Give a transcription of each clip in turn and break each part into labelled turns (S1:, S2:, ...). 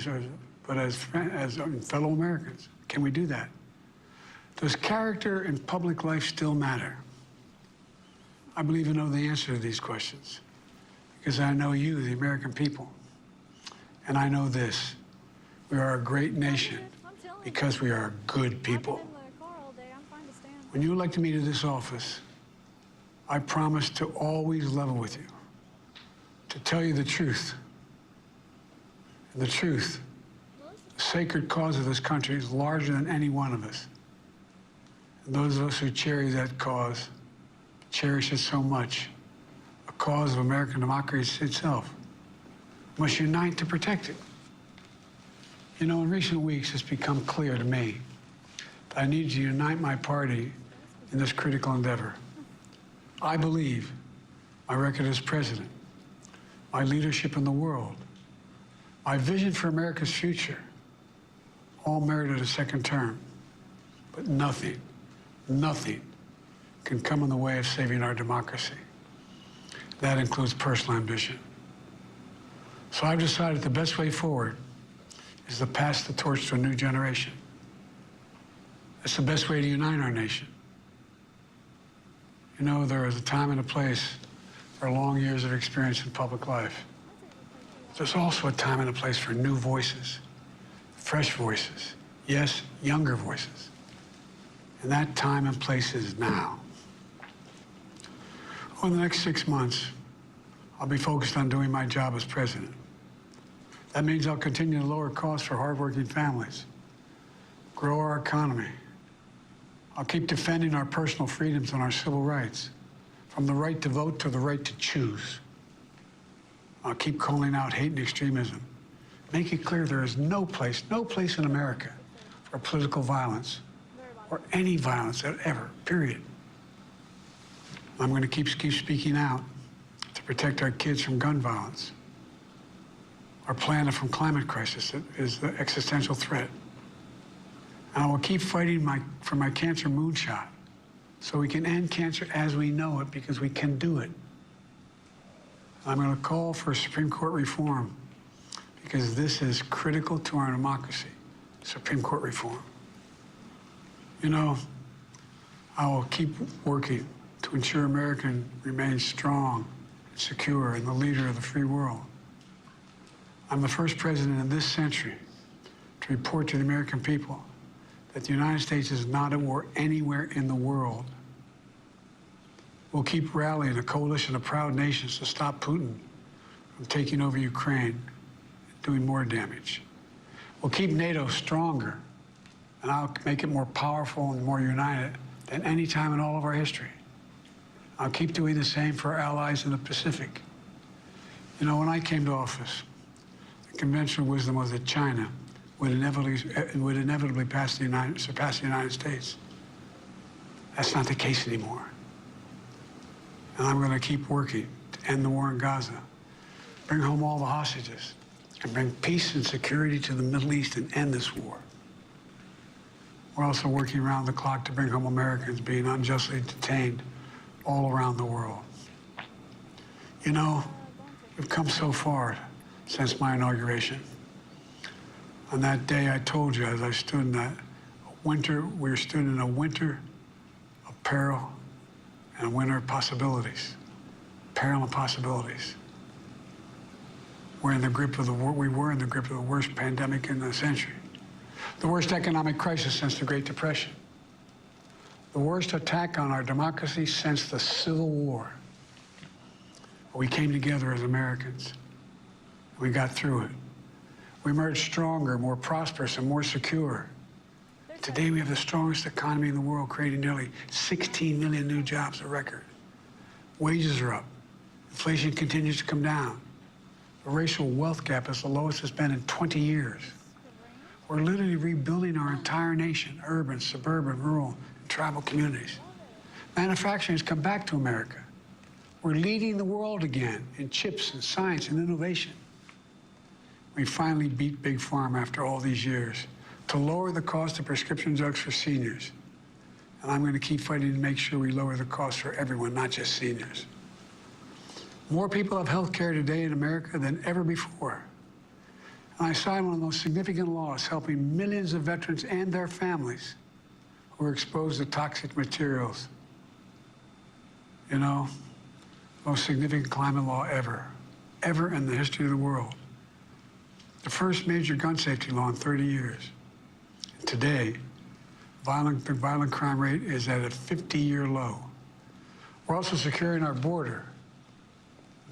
S1: enemies, but as fellow Americans. Can we do that? Does character in public life still matter? I believe I know the answer to these questions because I know you, the American people. And I know this. We are a great nation because we are good people. When you elected me to this office, I promised to always level with you, to tell you the truth. And the truth, the sacred cause of this country, is larger than any one of us. And those of us who cherish that cause, cherish it so much, a cause of American democracy itself, must unite to protect it. You know, in recent weeks, it's become clear to me that I need to unite my party in this critical endeavor. I believe my record as president, my leadership in the world, my vision for America's future, all merited a second term. But nothing can come in the way of saving our democracy. That includes personal ambition. So I've decided the best way forward is to pass the torch to a new generation. That's the best way to unite our nation. You know, there is a time and a place for long years of experience in public life. There's also a time and a place for new voices, fresh voices, yes, younger voices. And that time and place is now. Over the next 6 months, I'll be focused on doing my job as president. That means I'll continue to lower costs for hardworking families, grow our economy. I'll keep defending our personal freedoms and our civil rights, from the right to vote to the right to choose. I'll keep calling out hate and extremism. Make it clear there is no place in America for political violence or any violence ever, period. I'm going to keep speaking out to protect our kids from gun violence. Our planet from climate crisis is the existential threat. And I will keep fighting for my cancer moonshot so we can end cancer as we know it, because we can do it. I'm going to call for Supreme Court reform because this is critical to our democracy, Supreme Court reform. You know, I will keep working to ensure America remains strong, secure, and the leader of the free world. I'm the first president in this century to report to the American people that the United States is not at war anywhere in the world. We'll keep rallying a coalition of proud nations to stop Putin from taking over Ukraine and doing more damage. We'll keep NATO stronger, and I'll make it more powerful and more united than any time in all of our history. I'll keep doing the same for our allies in the Pacific. You know, when I came to office, the conventional wisdom was that China would inevitably surpass the United States. That's not the case anymore. And I'm going to keep working to end the war in Gaza, bring home all the hostages, and bring peace and security to the Middle East and end this war. We're also working around the clock to bring home Americans being unjustly detained all around the world. You know, we've come so far since my inauguration. On that day, I told you, as I stood in that winter, we stood in a winter of peril and a winter of possibilities. Peril and possibilities. We were in the grip of the worst pandemic in the century. The worst economic crisis since the Great Depression. The worst attack on our democracy since the Civil War. But we came together as Americans. We got through it. We emerged stronger, more prosperous, and more secure. Today, we have the strongest economy in the world, creating nearly 16 million new jobs, a record. Wages are up. Inflation continues to come down. The racial wealth gap is the lowest it's been in 20 years. We're literally rebuilding our entire nation, urban, suburban, rural, and tribal communities. Manufacturing has come back to America. We're leading the world again in chips and science and innovation. We finally beat Big Pharma after all these years to lower the cost of prescription drugs for seniors. And I'm going to keep fighting to make sure we lower the cost for everyone, not just seniors. More people have health care today in America than ever before. And I signed one of the most significant laws helping millions of veterans and their families who were exposed to toxic materials. You know, most significant climate law ever in the history of the world. The first major gun safety law in 30 years. And today, the violent crime rate is at a 50-year low. We're also securing our border.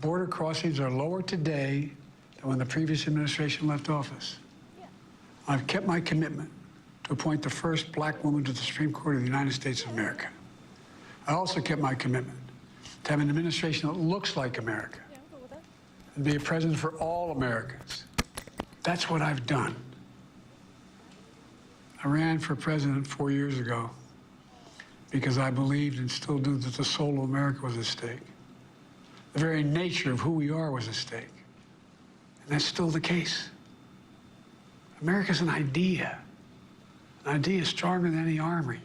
S1: Border crossings are lower today than when the previous administration left office. Yeah. I've kept my commitment to appoint the first black woman to the Supreme Court of the United States of America. I also kept my commitment to have an administration that looks like America and be a president for all Americans. That's what I've done. I ran for president 4 years ago because I believed and still do that the soul of America was at stake. The very nature of who we are was at stake. And that's still the case. America's an idea. An idea stronger than any army,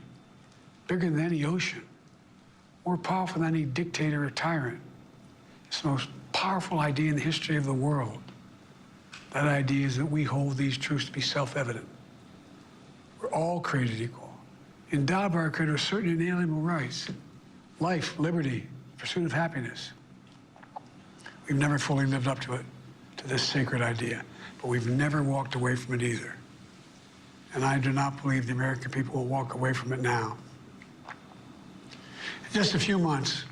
S1: bigger than any ocean, more powerful than any dictator or tyrant. It's the most powerful idea in the history of the world. That idea is that we hold these truths to be self-evident. We're all created equal, endowed by our Creator with certain inalienable rights: life, liberty, pursuit of happiness. We've never fully lived up to it, to this sacred idea, but we've never walked away from it either. And I do not believe the American people will walk away from it now. In just a few months,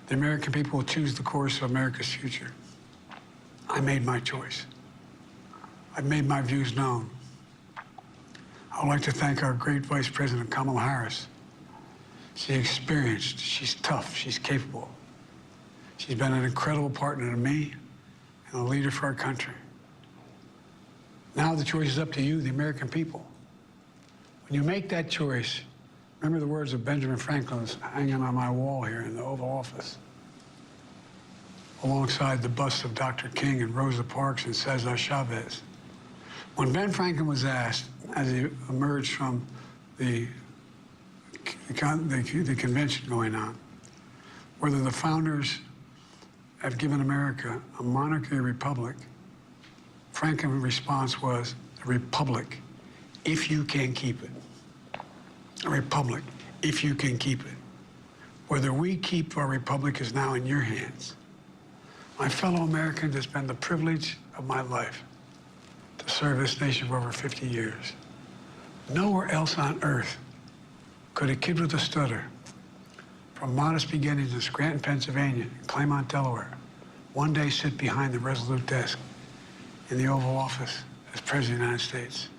S1: the American people will choose the course of America's future. I made my choice. I've made my views known. I would like to thank our great Vice President Kamala Harris. She's experienced, she's tough, she's capable. She's been an incredible partner to me and a leader for our country. Now the choice is up to you, the American people. When you make that choice, remember the words of Benjamin Franklin that's hanging on my wall here in the Oval Office, alongside the busts of Dr. King and Rosa Parks and Cesar Chavez. When Ben Franklin was asked, as he emerged from the convention going on, whether the founders have given America a monarchy or republic, Franklin's response was, a republic, if you can keep it. A republic, if you can keep it. Whether we keep our republic is now in your hands. My fellow Americans, it's been the privilege of my life to serve this nation for over 50 years. Nowhere else on earth could a kid with a stutter, from modest beginnings in Scranton, Pennsylvania, and Claymont, Delaware, one day sit behind the resolute desk in the Oval Office as President of the United States.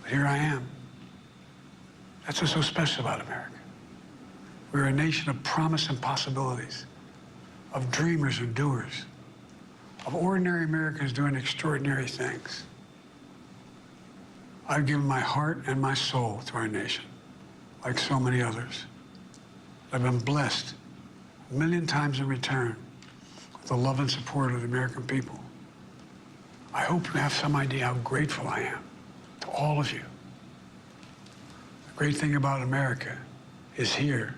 S1: But here I am. That's what's so special about America. We're a nation of promise and possibilities, of dreamers and doers, of ordinary Americans doing extraordinary things. I've given my heart and my soul to our nation, like so many others. I've been blessed a million times in return with the love and support of the American people. I hope you have some idea how grateful I am to all of you. The great thing about America is here,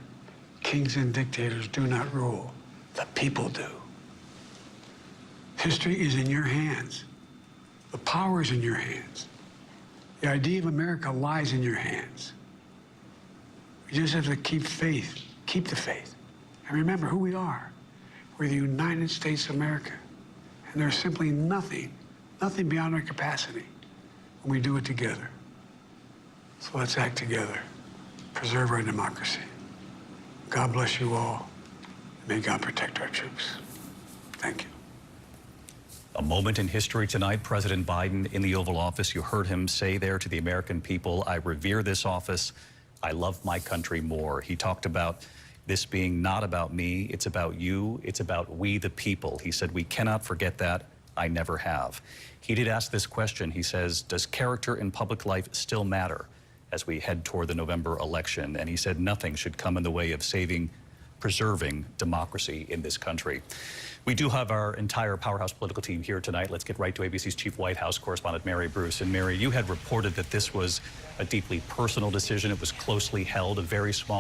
S1: kings and dictators do not rule, the people do. History is in your hands. The power is in your hands. The idea of America lies in your hands. We just have to keep faith, keep the faith, and remember who we are. We're the United States of America, and there's simply nothing beyond our capacity when we do it together. So let's act together, preserve our democracy. God bless you all, and may God protect our troops. Thank you.
S2: A moment in history tonight, President Biden in the Oval Office. You heard him say there to the American people, I revere this office. I love my country more. He talked about this being not about me, it's about you, it's about we the people. He said, we cannot forget that. I never have. He did ask this question. He says, does character in public life still matter as we head toward the November election? And he said nothing should come in the way of preserving democracy in this country. We do have our entire Powerhouse political team here tonight. Let's get right to ABC's chief White House correspondent, Mary Bruce. And Mary, you had reported that this was a deeply personal decision. It was closely held, a very small